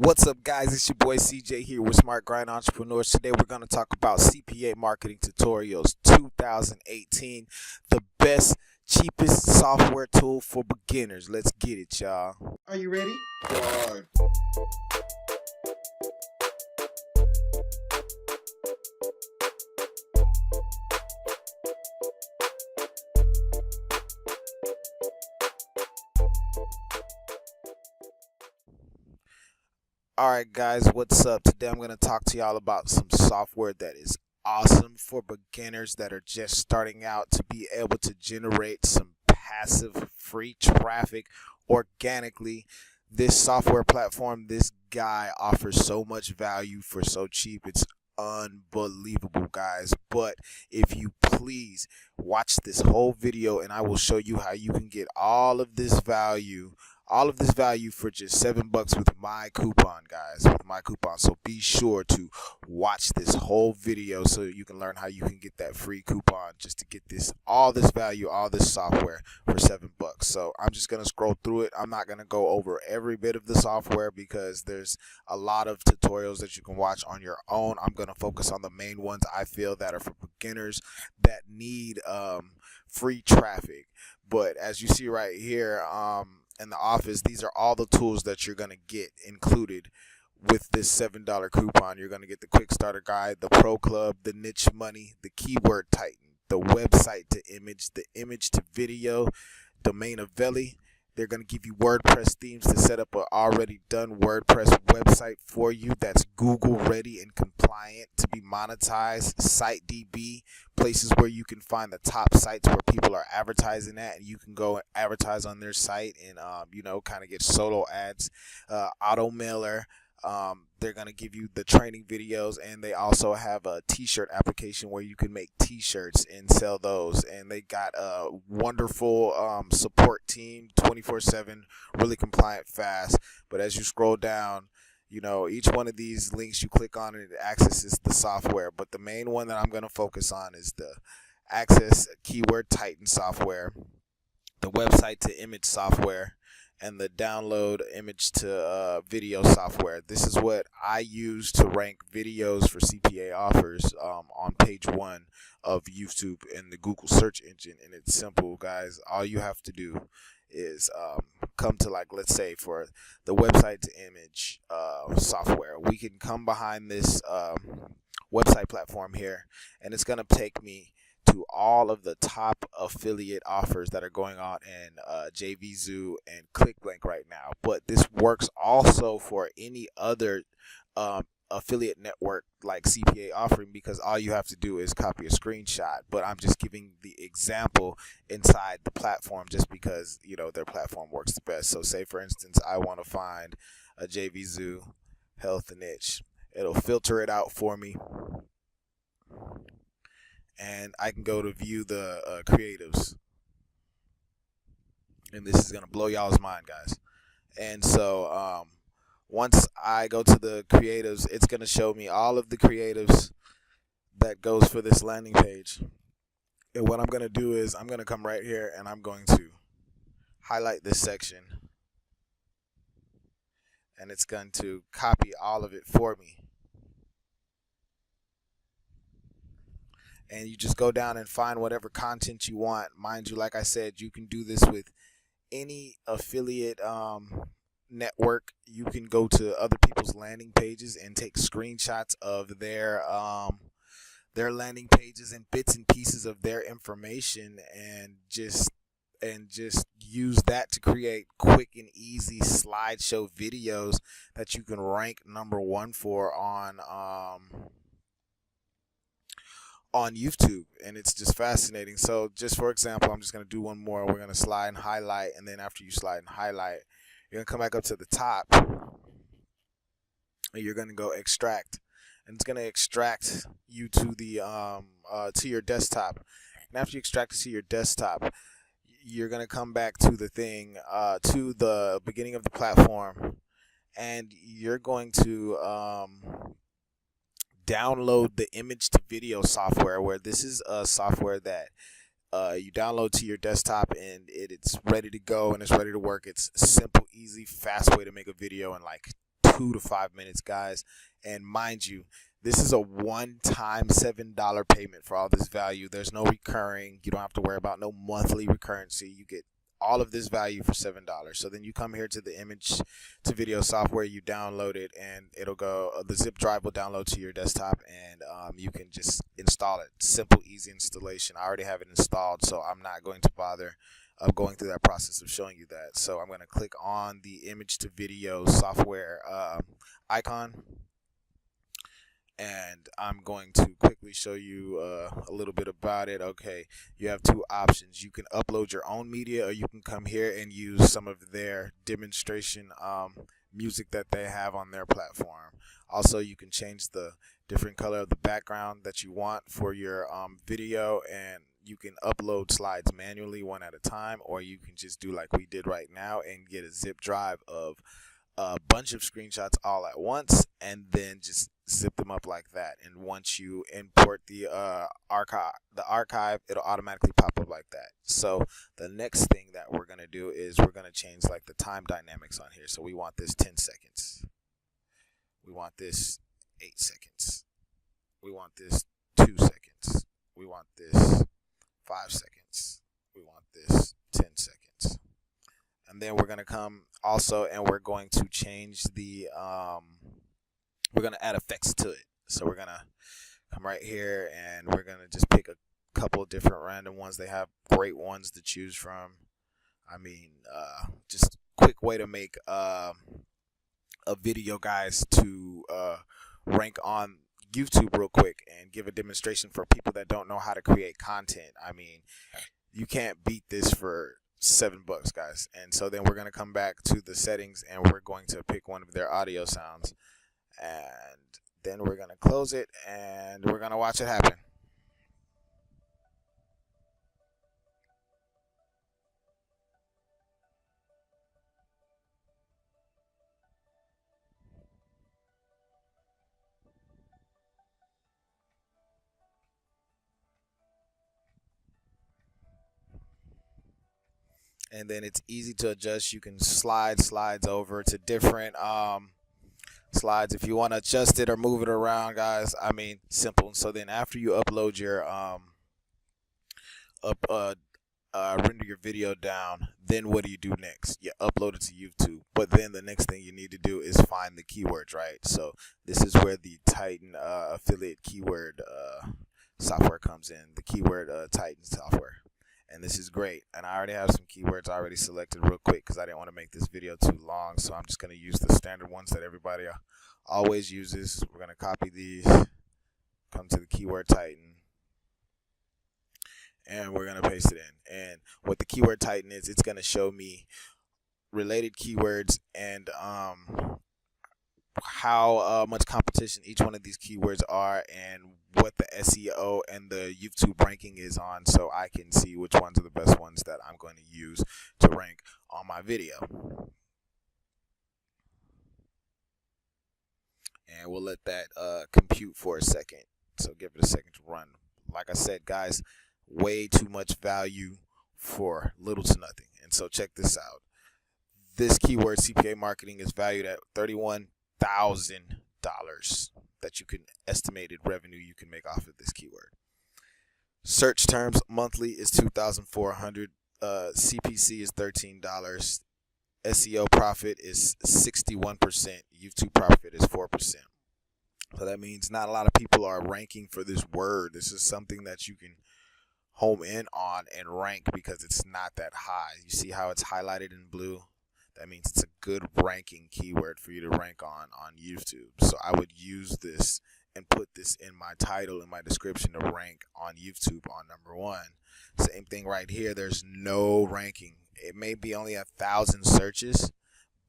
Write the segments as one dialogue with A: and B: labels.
A: What's up, guys? It's your boy CJ here with Smart Grind Entrepreneurs. Today we're going to talk about CPA Marketing Tutorials 2018, the best, cheapest software tool for beginners. Let's get it, y'all.
B: Are you ready? Right.
A: Alright, guys, what's up? Today I'm going to talk to y'all about some software that is awesome for beginners that are just starting out to be able to generate some passive free traffic organically. This software platform, this guy offers so much value for so cheap. It's unbelievable, guys. But if you please watch this whole video and I will show you how you can get all of this value for just $7 with my coupon, guys, with my coupon. So be sure to watch this whole video so you can learn how you can get that free coupon just to get all this value, all this software for $7. So I'm just going to scroll through it. I'm not going to go over every bit of the software because there's a lot of tutorials that you can watch on your own. I'm going to focus on the main ones I feel that are for beginners that need free traffic. But as you see right here, in the office, these are all the tools that you're going to get included with this $7 coupon. You're going to get the QuickStart Guide, the Pro Club, the Niche Money, the Keyword Titan, the Website to Image, the Image to Video, Domain of Veli. They're going to give you WordPress themes to set up an already done WordPress website for you that's Google ready and compliant to be monetized. SiteDB, places where you can find the top sites where people are advertising at, and you can go and advertise on their site and kind of get solo ads. AutoMailer. They're going to give you the training videos, and they also have a t-shirt application where you can make t-shirts and sell those. And they got a wonderful support team, 24/7, really compliant, fast. But as you scroll down, each one of these links you click on and it accesses the software. But the main one that I'm going to focus on is the Access Keyword Titan software, the Website to Image software, and the Download Image to Video software. This is what I use to rank videos for CPA offers on page 1 of YouTube in the Google search engine. And it's simple, guys. All you have to do is come to, let's say for the Website to Image software, we can come behind this website platform here, and it's going to take me to all of the top affiliate offers that are going on in JVZoo and ClickBank right now. But this works also for any other affiliate network like CPA offering, because all you have to do is copy a screenshot. But I'm just giving the example inside the platform just because their platform works the best. So say for instance I want to find a JVZoo health niche. It'll filter it out for me, and I can go to view the creatives, and this is gonna blow y'all's mind, guys. And so once I go to the creatives, it's gonna show me all of the creatives that goes for this landing page. And what I'm gonna do is I'm gonna come right here and I'm going to highlight this section, and it's going to copy all of it for me. And you just go down and find whatever content you want. Mind you, like I said, you can do this with any affiliate network. You can go to other people's landing pages and take screenshots of their landing pages and bits and pieces of their information, and just use that to create quick and easy slideshow videos that you can rank #1 for on YouTube. And it's just fascinating. So just for example, I'm just going to do one more. We're going to slide and highlight, and then after you slide and highlight, you're going to come back up to the top and you're going to go extract, and it's going to extract you to the to your desktop. And after you extract it to your desktop, you're going to come back to the thing to the beginning of the platform, and you're going to download the Image to Video software, where this is a software that you download to your desktop, and it's ready to go and it's ready to work. It's a simple, easy, fast way to make a video in like 2 2 to 5 minutes, guys. And mind you, this is a one-time $7 payment for all this value. There's no recurring. You don't have to worry about no monthly recurrency. You get all of this value for $7. So then you come here to the image to video software, you download it, and it'll go, the zip drive will download to your desktop, and you can just install it. Simple, easy installation. I already have it installed, so I'm not going to bother going through that process of showing you that. So I'm going to click on the image to video software icon, and I'm going to quickly show you a little bit about it. Okay, you have two options. You can upload your own media, or you can come here and use some of their demonstration music that they have on their platform. Also, you can change the different color of the background that you want for your video, and you can upload slides manually one at a time, or you can just do like we did right now and get a zip drive of a bunch of screenshots all at once, and then just zip them up like that. And once you import the archive, it'll automatically pop up like that. So the next thing that we're going to do is we're going to change like the time dynamics on here. So we want this 10 seconds. We want this 8 seconds. We want this 2 seconds. We want this 5 seconds. We want this 10 seconds. And then we're going to come also, and we're going to change the we're going to add effects to it. So we're going to come right here, and we're going to just pick a couple of different random ones. They have great ones to choose from. I mean, just quick way to make a video, guys, to rank on YouTube real quick and give a demonstration for people that don't know how to create content. I mean, you can't beat this for $7, guys. And so then we're going to come back to the settings, and we're going to pick one of their audio sounds, and then we're going to close it, and we're going to watch it happen. And then it's easy to adjust. You can slide slides over to different slides if you want to adjust it or move it around, guys. I mean, simple. So then after you upload your render your video down, then what do you do next? You upload it to YouTube. But then the next thing you need to do is find the keywords, right? So this is where the Titan affiliate keyword software comes in, the keyword Titan software. And this is great. And I already have some keywords already selected real quick because I didn't want to make this video too long. So I'm just going to use the standard ones that everybody always uses. We're going to copy these, come to the keyword Titan, and we're going to paste it in. And what the keyword Titan is, it's going to show me related keywords and how much competition each one of these keywords are, and what the SEO and the YouTube ranking is on, so I can see which ones are the best ones that I'm going to use to rank on my video. And we'll let that compute for a second. So give it a second to run. Like I said, guys, way too much value for little to nothing. And so check this out. This keyword CPA marketing is valued at $31,000 that you can estimated revenue you can make off of this keyword. Search terms monthly is $2,400. CPC is $13. SEO profit is 61%. YouTube profit is 4%. So that means not a lot of people are ranking for this word. This is something that you can home in on and rank because it's not that high. You see how it's highlighted in blue? That means it's a good ranking keyword for you to rank on YouTube. So I would use this and put this in my title and my description to rank on YouTube on #1. Same thing right here. There's no ranking. It may be only 1,000 searches,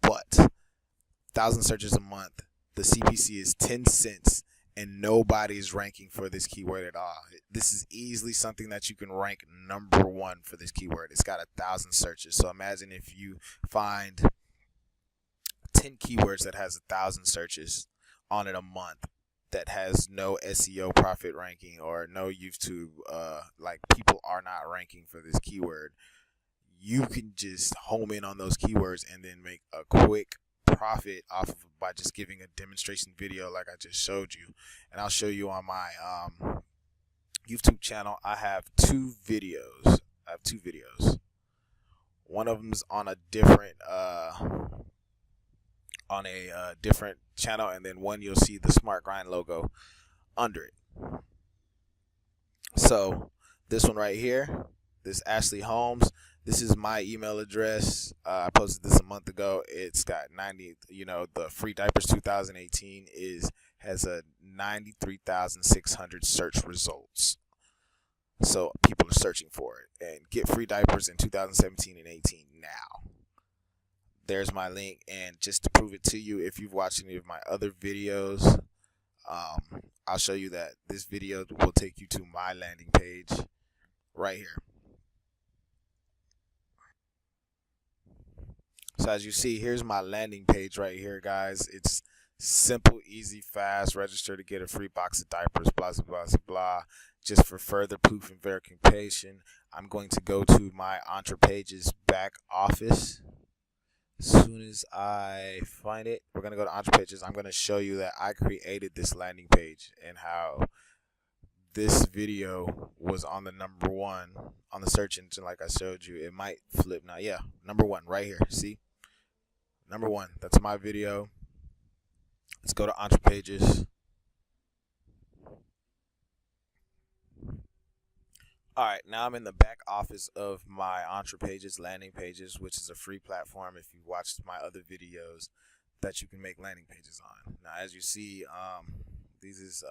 A: but 1,000 searches a month. The CPC is 10 cents, and nobody's ranking for this keyword at all. This is easily something that you can rank #1 for this keyword. It's got 1,000 searches. So imagine if you find 10 keywords that has 1,000 searches on it a month that has no SEO profit ranking or no YouTube, like people are not ranking for this keyword. You can just home in on those keywords and then make a quick profit off of by just giving a demonstration video like I just showed you. And I'll show you on my YouTube channel. I have two videos. One of them is on a different different channel, and then one you'll see the Smart Grind logo under it. So this one right here, this Ashley Holmes, this is my email address. I posted this a month ago. It's got 90, the free diapers 2018 has a 93,600 search results. So people are searching for it, and get free diapers in 2017 and 18 now. There's my link, and just to prove it to you, if you've watched any of my other videos, I'll show you that this video will take you to my landing page right here. So as you see, here's my landing page right here, guys. It's simple, easy, fast. Register to get a free box of diapers, blah, blah, blah, blah. Just for further proof and verification, I'm going to go to my Entrepages back office. As soon as I find it, we're going to go to Entrepages. I'm going to show you that I created this landing page and how this video was on the #1 on the search engine like I showed you. It might flip now. Yeah, #1 right here. See? #1. That's my video. Let's go to Entrepages. Alright, now I'm in the back office of my Entrepages landing pages, which is a free platform if you watched my other videos that you can make landing pages on. Now as you see, this is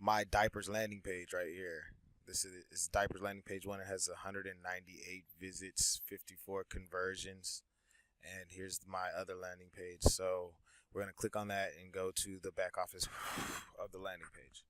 A: my diapers landing page right here. This is diapers landing page 1. It has 198 visits, 54 conversions, and here's my other landing page. So we're going to click on that and go to the back office of the landing page.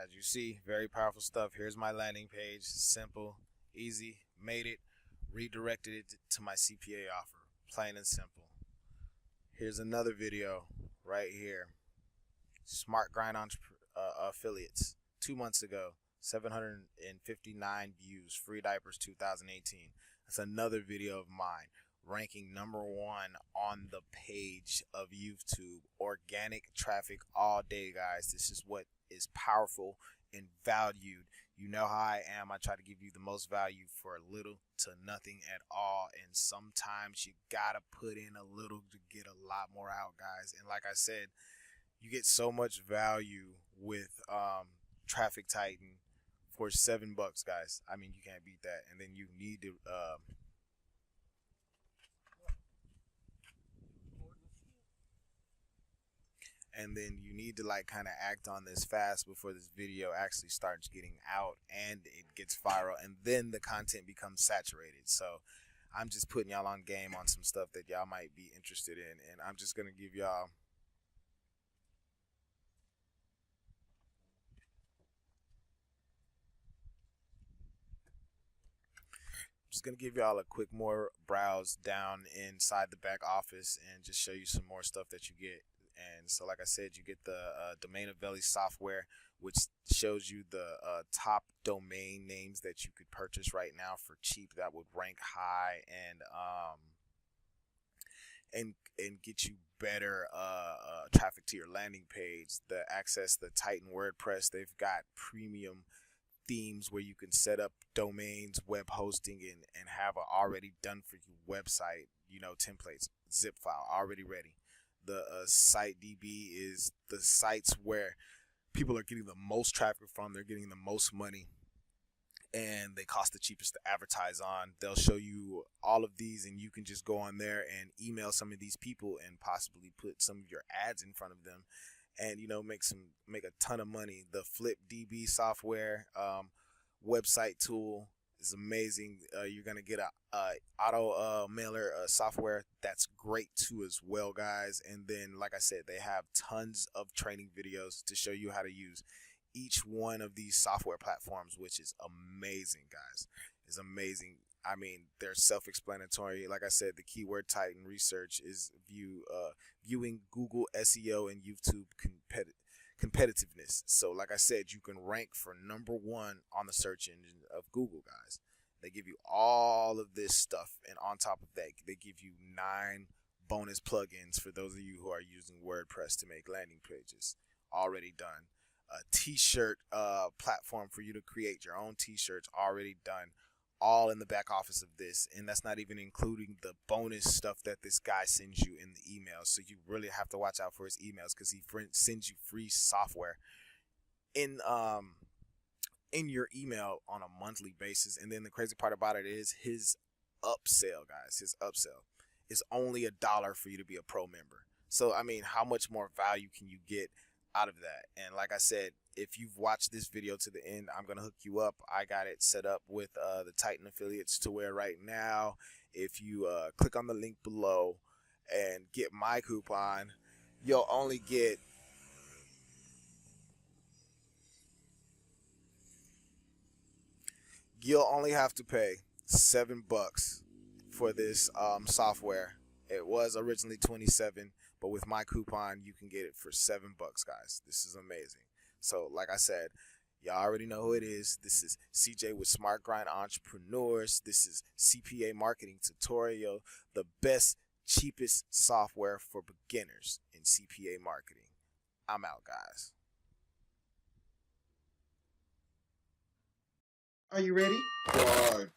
A: As you see, very powerful stuff. Here's my landing page. Simple, easy, made it, redirected it to my CPA offer. Plain and simple. Here's another video right here. Smart Grind affiliates. 2 months ago, 759 views. Free diapers 2018. That's another video of mine. Ranking #1 on the page of YouTube. Organic traffic all day, guys. This is what is powerful and valued. You know how I am. I try to give you the most value for little to nothing at all, and sometimes you gotta put in a little to get a lot more out, guys. And like I said, you get so much value with Traffic Titan for $7, guys. I mean, you can't beat that. And then you need to like kind of act on this fast before this video actually starts getting out and it gets viral, and then the content becomes saturated. So I'm just putting y'all on game on some stuff that y'all might be interested in, and I'm just gonna give y'all a quick more browse down inside the back office and just show you some more stuff that you get. And so like I said, you get the Domain of Belly software, which shows you the top domain names that you could purchase right now for cheap that would rank high and get you better traffic to your landing page. The Titan WordPress, they've got premium themes where you can set up domains, web hosting, and have a already done for you website, templates, zip file already ready. The site DB is the sites where people are getting the most traffic from. They're getting the most money, and they cost the cheapest to advertise on. They'll show you all of these, and you can just go on there and email some of these people and possibly put some of your ads in front of them, and make a ton of money. The FlipDB software website tool is amazing. You're gonna get a AutoMailer software that's great too as well, guys. And then, like I said, they have tons of training videos to show you how to use each one of these software platforms, which is amazing, guys. Is amazing. I mean, they're self-explanatory. Like I said, the keyword Titan research is viewing Google SEO and YouTube competitiveness. So, like I said, you can rank for number one on the search engine of Google, guys. They give you all of this stuff, and on top of that, they give you 9 bonus plugins for those of you who are using WordPress to make landing pages. Already done. A t-shirt platform for you to create your own t-shirts, already done. All in the back office of this, and that's not even including the bonus stuff that this guy sends you in the email. So you really have to watch out for his emails, because he sends you free software in your email on a monthly basis. And then the crazy part about it is his upsell, guys. His upsell is only $1 for you to be a pro member. So I mean, how much more value can you get out of that? And like I said, if you've watched this video to the end, I'm gonna hook you up. I got it set up with the Titan affiliates to where right now, if you click on the link below and get my coupon, you'll only have to pay $7 for this software. It was originally $27, but with my coupon, you can get it for $7, guys. This is amazing. So, like I said, y'all already know who it is. This is CJ with Smart Grind Entrepreneurs. This is CPA Marketing Tutorial, the best, cheapest software for beginners in CPA marketing. I'm out, guys.
B: Are you ready? 1.